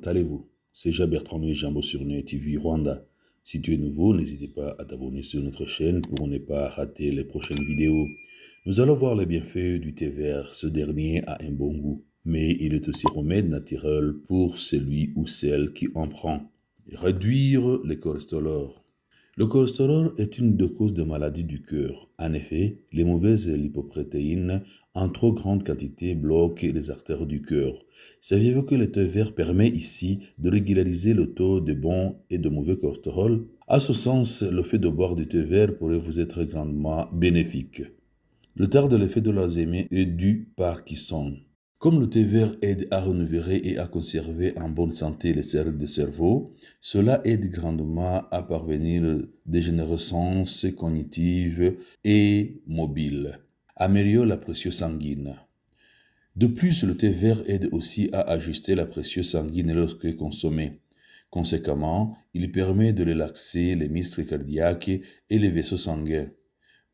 allez-vous? C'est Jean-Bertrand Jambo sur Neo TV Rwanda. Si tu es nouveau, n'hésitez pas à t'abonner sur notre chaîne pour ne pas rater les prochaines vidéos. Nous allons voir les bienfaits du thé vert. Ce dernier a un bon goût, mais il est aussi remède naturel pour celui ou celle qui en prend. Réduire le cholestérol. Le cholestérol est une des causes de maladies du cœur. En effet, les mauvaises lipoprotéines en trop grande quantité bloquent les artères du cœur. Saviez-vous que le thé vert permet ici de régulariser le taux de bon et de mauvais cholestérol? À ce sens, le fait de boire du thé vert pourrait vous être grandement bénéfique. Le retard de l'effet de l'Alzheimer est dû par Parkinson. Comme le thé vert aide à renouveler et à conserver en bonne santé les cellules du cerveau, cela aide grandement à parvenir à la dégénérescence cognitive et mobile, améliore la pression sanguine. De plus, le thé vert aide aussi à ajuster la pression sanguine lorsque consommé. Conséquemment, il permet de relaxer les muscles cardiaques et les vaisseaux sanguins.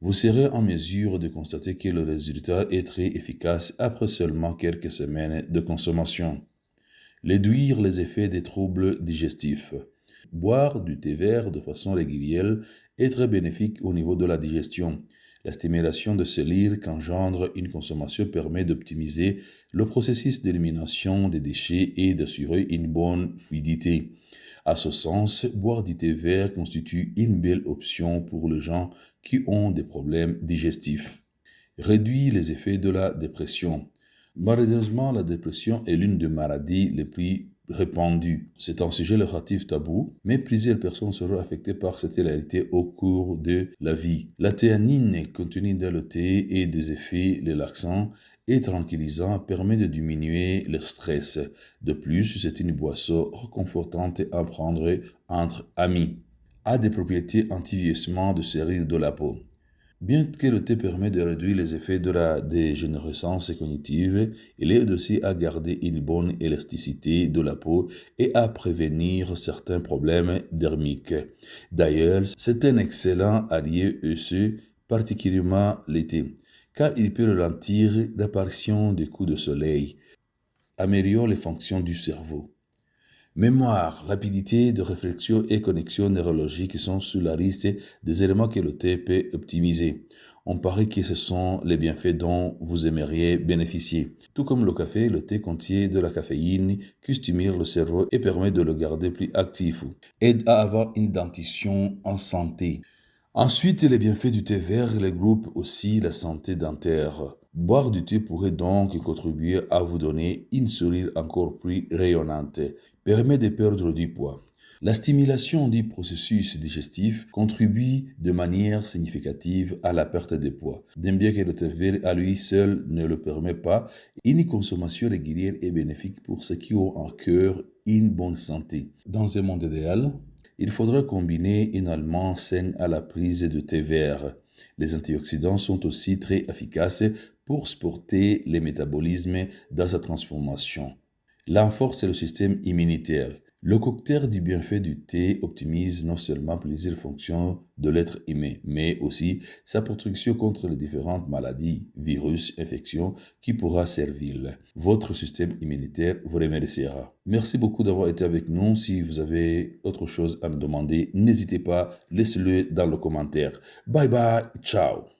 Vous serez en mesure de constater que le résultat est très efficace après seulement quelques semaines de consommation. Réduire les effets des troubles digestifs. Boire du thé vert de façon régulière est très bénéfique au niveau de la digestion. La stimulation de cellules qu'engendre une consommation permet d'optimiser le processus d'élimination des déchets et d'assurer une bonne fluidité. À ce sens, boire du thé vert constitue une belle option pour les gens qui ont des problèmes digestifs. Réduit les effets de la dépression. Malheureusement, la dépression est l'une des maladies les plus répandues. C'est un sujet relatif tabou, mais plusieurs personnes seront affectées par cette réalité au cours de la vie. La théanine contenue dans le thé et des effets relaxants et tranquillisants permet de diminuer le stress. De plus, c'est une boisson réconfortante à prendre entre amis. A des propriétés anti-vieillissement de cellules de la peau. Bien que le thé permet de réduire les effets de la dégénérescence cognitive, il aide aussi à garder une bonne élasticité de la peau et à prévenir certains problèmes dermiques. D'ailleurs, c'est un excellent allié osseux, particulièrement l'été, car il peut ralentir l'apparition des coups de soleil, améliore les fonctions du cerveau. Mémoire, rapidité de réflexion et connexion neurologique sont sur la liste des éléments que le thé peut optimiser. On parie que ce sont les bienfaits dont vous aimeriez bénéficier. Tout comme le café, le thé contient de la caféine qui stimule le cerveau et permet de le garder plus actif. Aide à avoir une dentition en santé. Ensuite, les bienfaits du thé vert regroupent aussi la santé dentaire. Boire du thé pourrait donc contribuer à vous donner une sourire encore plus rayonnante, permet de perdre du poids. La stimulation du processus digestif contribue de manière significative à la perte de poids. Bien que le thé vert à lui seul ne le permet pas, une consommation régulière est bénéfique pour ceux qui ont en cœur une bonne santé. Dans un monde idéal, il faudra combiner une aliment saine à la prise de thé vert. Les antioxydants sont aussi très efficaces pour supporter le métabolisme dans sa transformation. Renforce le système immunitaire. Le cocktail du bienfait du thé optimise non seulement plusieurs fonctions de l'être humain, mais aussi sa protection contre les différentes maladies, virus, infections qui pourra servir. Votre système immunitaire vous remerciera. Merci beaucoup d'avoir été avec nous. Si vous avez autre chose à me demander, n'hésitez pas, laissez-le dans le commentaire. Bye bye, ciao.